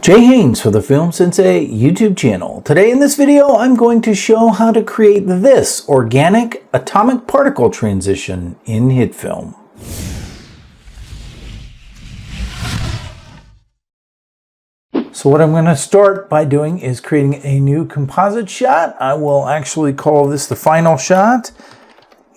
Jay Haynes for the Film Sensei YouTube channel. Today in this video, I'm going to show how to create this organic atomic particle transition in HitFilm. So what I'm going to start by doing is creating a new composite shot. I will actually call this the final shot.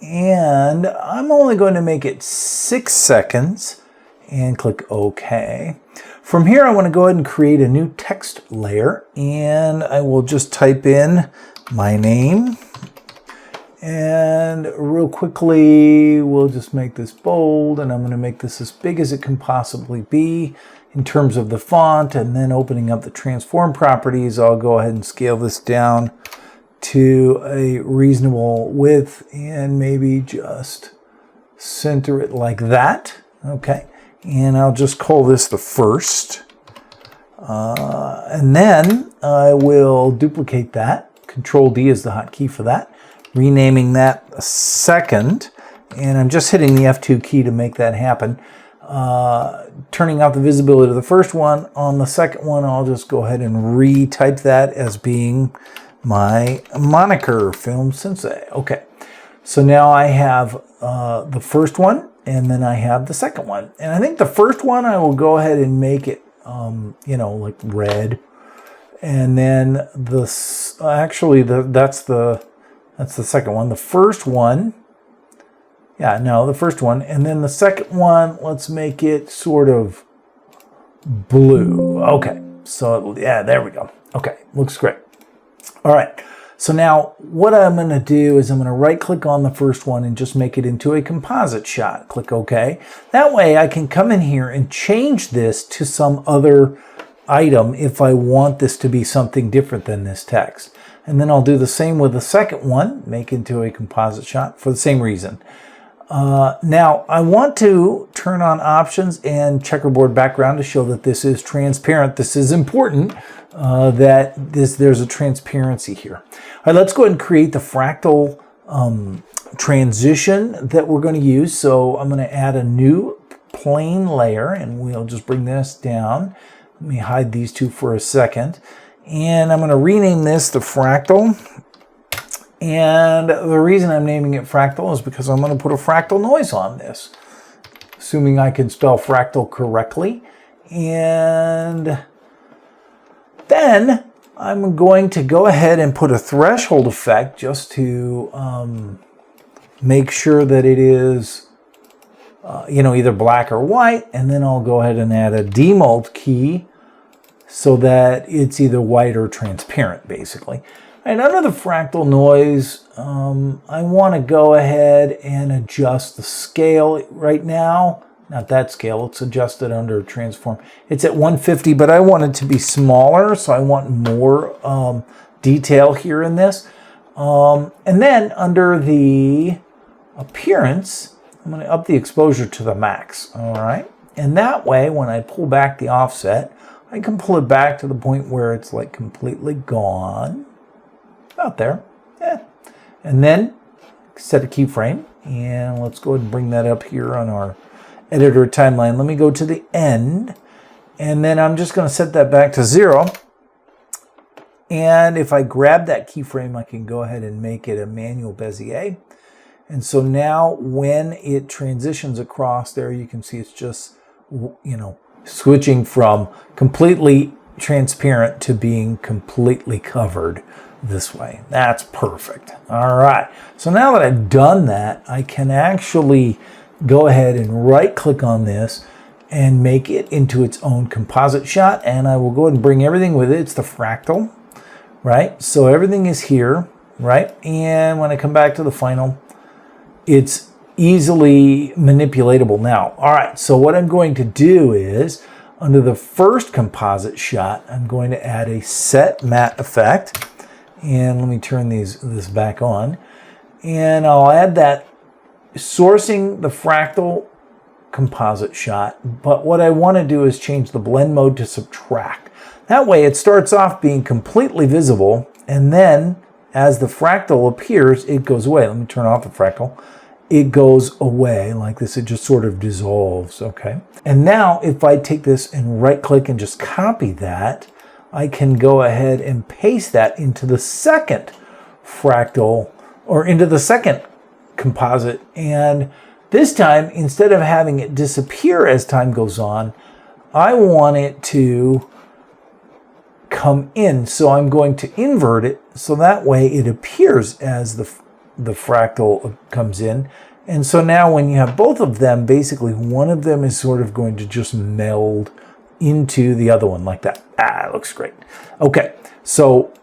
And I'm only going to make it 6 seconds and click OK. From here, I want to go ahead and create a new text layer, and I will just type in my name. And real quickly, we'll just make this bold, and I'm going to make this as big as it can possibly be in terms of the font. And then opening up the transform properties, I'll go ahead and scale this down to a reasonable width and maybe just center it like that. Okay. And I'll just call this the first. And then I will duplicate that. Control D is the hotkey for that. Renaming that a second. And I'm just hitting the F2 key to make that happen. Turning out the visibility of the first one. On the second one, I'll just go ahead and retype that as being my moniker, Film Sensei. Okay. So now I have the first one. And then I have the second one. And I think the first one, I will go ahead and make it, like red. And then that's the second one. The first one, the first one. And then the second one, let's make it sort of blue. Okay, so yeah, there we go. Okay, looks great. All right. So now what I'm going to do is I'm going to right click on the first one and just make it into a composite shot. Click OK. That way I can come in here and change this to some other item if I want this to be something different than this text. And then I'll do the same with the second one, make it into a composite shot for the same reason. Now I want to turn on options and checkerboard background to show that this is transparent. This is important. There's a transparency here. All right, let's go ahead and create the fractal transition that we're going to use. So I'm going to add a new plane layer, and we'll just bring this down. Let me hide these two for a second. And I'm going to rename this the fractal. And the reason I'm naming it fractal is because I'm going to put a fractal noise on this, assuming I can spell fractal correctly. And then I'm going to go ahead and put a threshold effect just to make sure that it is, either black or white. And then I'll go ahead and add a demult key so that it's either white or transparent, basically. And under the fractal noise, I want to go ahead and adjust the scale right now. Not that scale, let's adjust it under transform. It's at 150, but I want it to be smaller, so I want more detail here in this. And then under the appearance, I'm going to up the exposure to the max, all right? And that way, when I pull back the offset, I can pull it back to the point where it's like completely gone. About there, yeah. And then set a keyframe, and let's go ahead and bring that up here on our editor timeline. Let me go to the end, and then I'm just going to set that back to 0. And if I grab that keyframe, I can go ahead and make it a manual Bezier. And so now when it transitions across there, you can see it's just, switching from completely transparent to being completely covered this way. That's perfect. All right. So now that I've done that, I can actually go ahead and right click on this and make it into its own composite shot. And I will go ahead and bring everything with it. It's the fractal, right? So everything is here, right? And when I come back to the final, it's easily manipulatable now. All right. So what I'm going to do is under the first composite shot, I'm going to add a set matte effect. And let me turn this back on. And I'll add that sourcing the fractal composite shot. But what I want to do is change the blend mode to subtract. That way it starts off being completely visible. And then as the fractal appears, it goes away. Let me turn off the fractal. it goes away like this. It just sort of dissolves, okay? And now if I take this and right click and just copy that, I can go ahead and paste that into the second fractal, or into the second composite. And this time, instead of having it disappear as time goes on, I want it to come in. So I'm going to invert it so that way it appears as the fractal comes in. And so now when you have both of them, basically one of them is sort of going to just meld into the other one like that. It looks great. Okay, so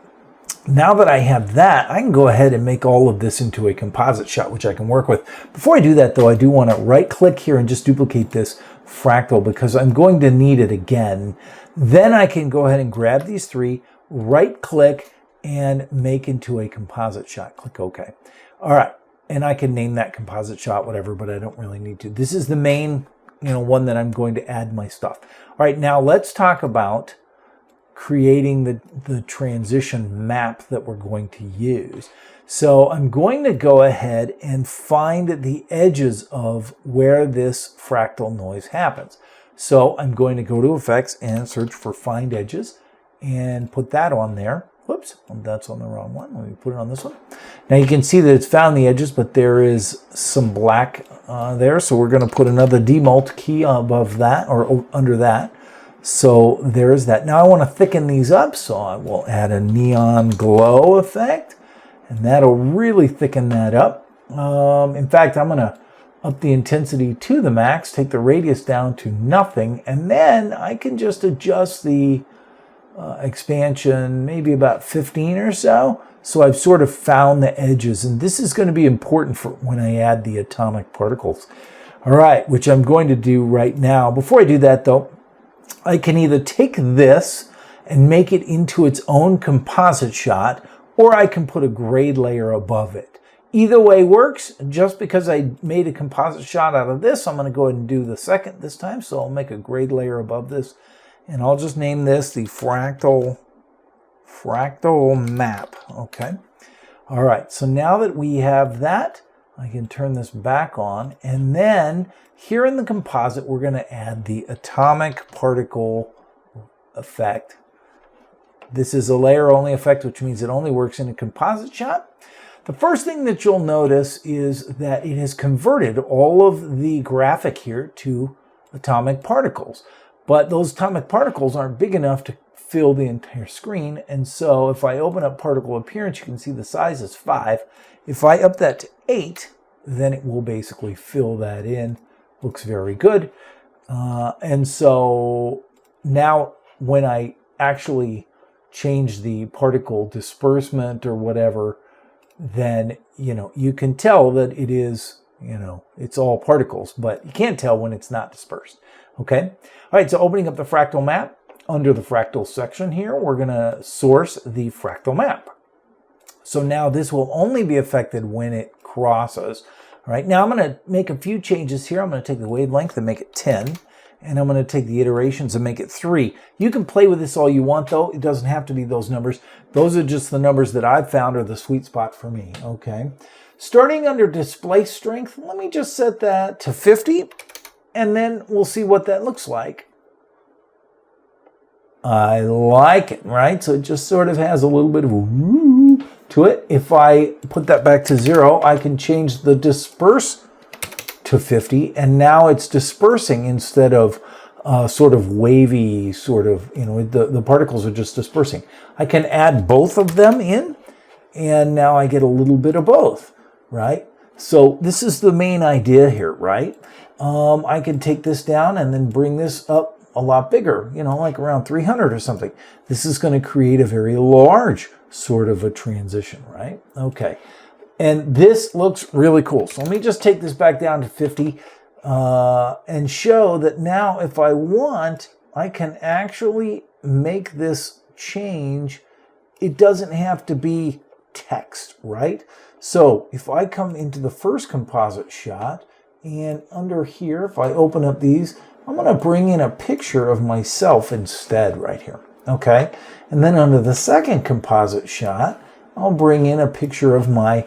now that I have that, I can go ahead and make all of this into a composite shot, which I can work with. Before I do that, though, I do want to right-click here and just duplicate this fractal because I'm going to need it again. Then I can go ahead and grab these three, right-click, and make into a composite shot. Click OK. All right, and I can name that composite shot, whatever, but I don't really need to. This is the main, one that I'm going to add my stuff. All right, now let's talk about creating the transition map that we're going to use. So I'm going to go ahead and find the edges of where this fractal noise happens. So I'm going to go to Effects and search for Find Edges and put that on there. Whoops, that's on the wrong one. Let me put it on this one. Now you can see that it's found the edges, but there is some black there. So we're going to put another demult key above that or under that. So there's that. Now I want to thicken these up, so I will add a neon glow effect, and that'll really thicken that up. In fact, I'm going to up the intensity to the max, take the radius down to nothing, and then I can just adjust the expansion maybe about 15 or so. So I've sort of found the edges, and this is going to be important for when I add the atomic particles. All right, which I'm going to do right now. Before I do that, though, I can either take this and make it into its own composite shot, or I can put a grade layer above it. Either way works. Just because I made a composite shot out of this, I'm going to go ahead and do the second this time. So I'll make a grade layer above this, and I'll just name this the fractal map. Okay. All right. So now that we have that, I can turn this back on, and then here in the composite, we're going to add the atomic particle effect. This is a layer-only effect, which means it only works in a composite shot. The first thing that you'll notice is that it has converted all of the graphic here to atomic particles. But those atomic particles aren't big enough to fill the entire screen. And so if I open up particle appearance, you can see the size is 5. If I up that to 8, then it will basically fill that in. Looks very good. And so now when I actually change the particle disbursement or whatever, then, you can tell that it is, it's all particles, but you can't tell when it's not dispersed. Okay. All right. So opening up the fractal map, under the fractal section here, we're going to source the fractal map. So now this will only be affected when it crosses. All right, now I'm going to make a few changes here. I'm going to take the wavelength and make it 10, and I'm going to take the iterations and make it 3. You can play with this all you want, though. It doesn't have to be those numbers. Those are just the numbers that I've found are the sweet spot for me, okay? Starting under display strength, let me just set that to 50, and then we'll see what that looks like. I like it, right? So it just sort of has a little bit of a woo to it. If I put that back to 0, I can change the disperse to 50, and now it's dispersing instead of sort of wavy, sort of, the particles are just dispersing. I can add both of them in, and now I get a little bit of both, right? So this is the main idea here, right? I can take this down and then bring this up a lot bigger, like around 300 or something. This is going to create a very large sort of a transition, right? Okay. And this looks really cool. So let me just take this back down to 50 and show that now if I want, I can actually make this change. It doesn't have to be text, right? So if I come into the first composite shot, and under here, if I open up these, I'm going to bring in a picture of myself instead right here, okay? And then under the second composite shot, I'll bring in a picture of my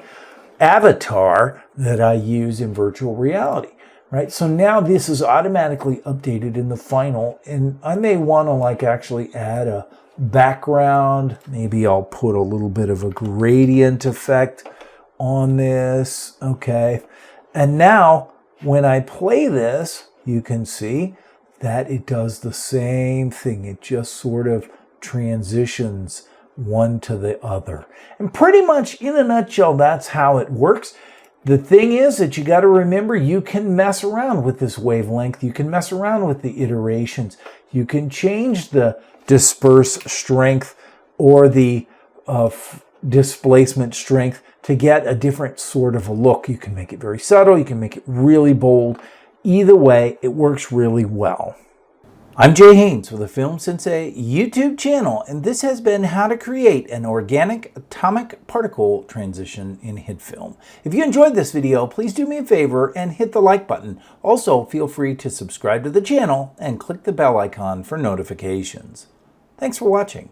avatar that I use in virtual reality. Right, so now this is automatically updated in the final, and I may want to like actually add a background. Maybe I'll put a little bit of a gradient effect on this. Okay, and now when I play this, you can see that it does the same thing. It just sort of transitions one to the other. And pretty much in a nutshell, that's how it works. The thing is that you got to remember, you can mess around with this wavelength. You can mess around with the iterations. You can change the disperse strength or the displacement strength to get a different sort of a look. You can make it very subtle. You can make it really bold. Either way, it works really well. I'm Jay Haynes with the Film Sensei YouTube channel, and this has been how to create an organic atomic particle transition in HitFilm. If you enjoyed this video, please do me a favor and hit the like button. Also, feel free to subscribe to the channel and click the bell icon for notifications. Thanks for watching.